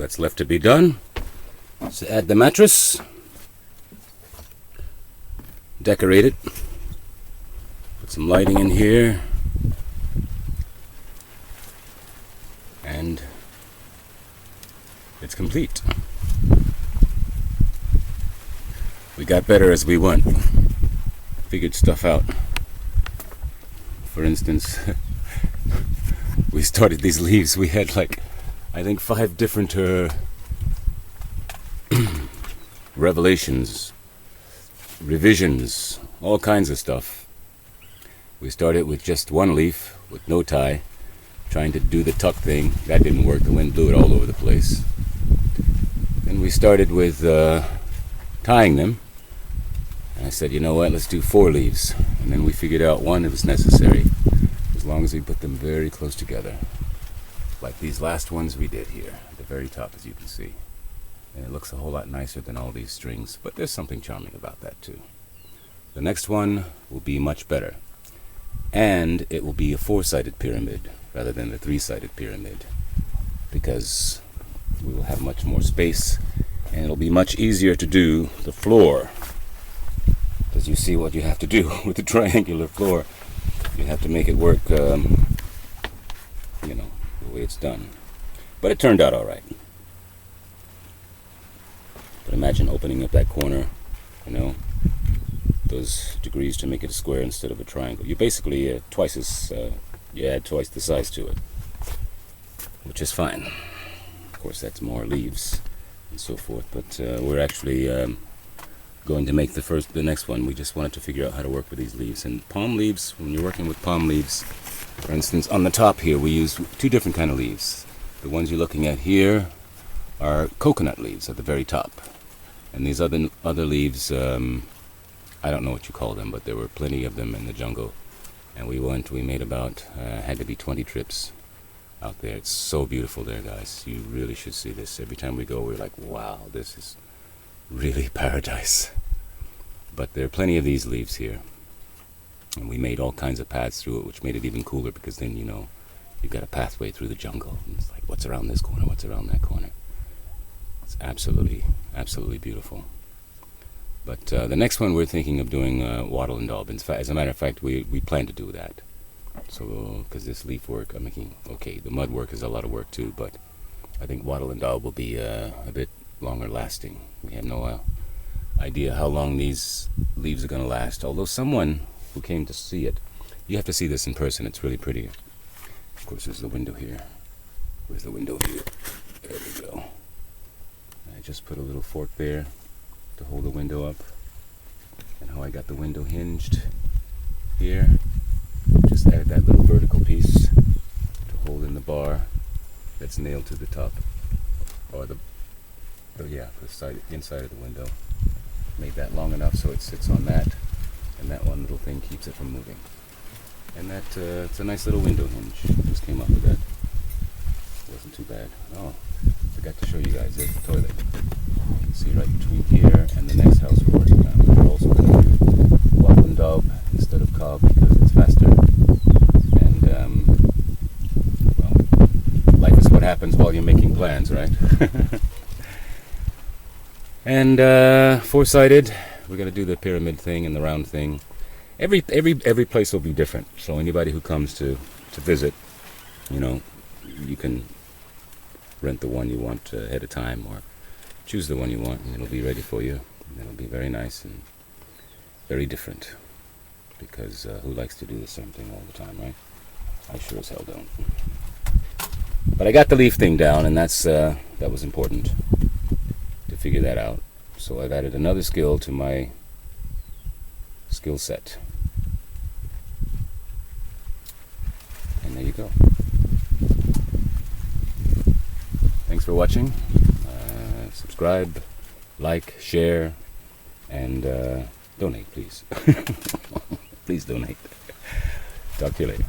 that's left to be done is to add the mattress, decorate it, put some lighting in here, and it's complete. We got better as we went. Figured stuff out. For instance, we started these leaves. We had like, I think 5 different revelations, revisions, all kinds of stuff. We started with just one leaf with no tie, trying to do the tuck thing. That didn't work. The wind blew it all over the place. Then we started with tying them. And I said, you know what, let's do 4 leaves. And then we figured out one, it was necessary, as long as we put them very close together. Like these last ones we did here, at the very top, as you can see. And it looks a whole lot nicer than all these strings, but there's something charming about that too. The next one will be much better. And it will be a 4-sided pyramid, rather than the 3-sided pyramid. Because we will have much more space, and it'll be much easier to do the floor. Because you see what you have to do with the triangular floor. You have to make it work, the way it's done. But it turned out all right. But imagine opening up that corner, those degrees to make it a square instead of a triangle. You basically add twice the size to it, which is fine. Of course, that's more leaves and so forth. But we're actually going to make the next one. We just wanted to figure out how to work with these leaves. And palm leaves, when you're working with palm leaves, for instance, on the top here, we use 2 different kind of leaves. The ones you're looking at here are coconut leaves at the very top. And these other leaves, I don't know what you call them, but there were plenty of them in the jungle. And we made about, had to be 20 trips out there. It's so beautiful there, guys. You really should see this. Every time we go, we're like, wow, this is really paradise. But there are plenty of these leaves here. And we made all kinds of paths through it, which made it even cooler, because then, you've got a pathway through the jungle. And it's like, what's around this corner? What's around that corner? It's absolutely, absolutely beautiful. But the next one we're thinking of doing wattle and daub. As a matter of fact, we plan to do that. So, because this leaf work, the mud work is a lot of work too, but I think wattle and daub will be a bit longer lasting. We have no idea how long these leaves are going to last. Although someone who came to see it, you have to see this in person, it's really pretty. Of course, there's the window here. Where's the window here? There we go. I just put a little fork there to hold the window up. And how I got the window hinged here. Just added that little vertical piece to hold in the bar that's nailed to the top, or the inside of the window. Made that long enough so it sits on that, and that one little thing keeps it from moving. And that it's a nice little window hinge. Just came up with that. Wasn't too bad. Oh, forgot to show you guys. There's the toilet. You can see right between here and the next house we're working on. We're also going to do wattle and daub instead of cob because it's faster. And life is what happens while you're making plans, right? And 4-sided, we're going to do the pyramid thing and the round thing. Every place will be different. So anybody who comes to visit, you can rent the one you want ahead of time, or choose the one you want, and it'll be ready for you. And it'll be very nice and very different. Because who likes to do the same thing all the time, right? I sure as hell don't. But I got the leaf thing down, and that was important to figure that out. So I've added another skill to my skill set. And there you go. Thanks for watching. Subscribe, like, share, and donate, please. Please donate. Talk to you later.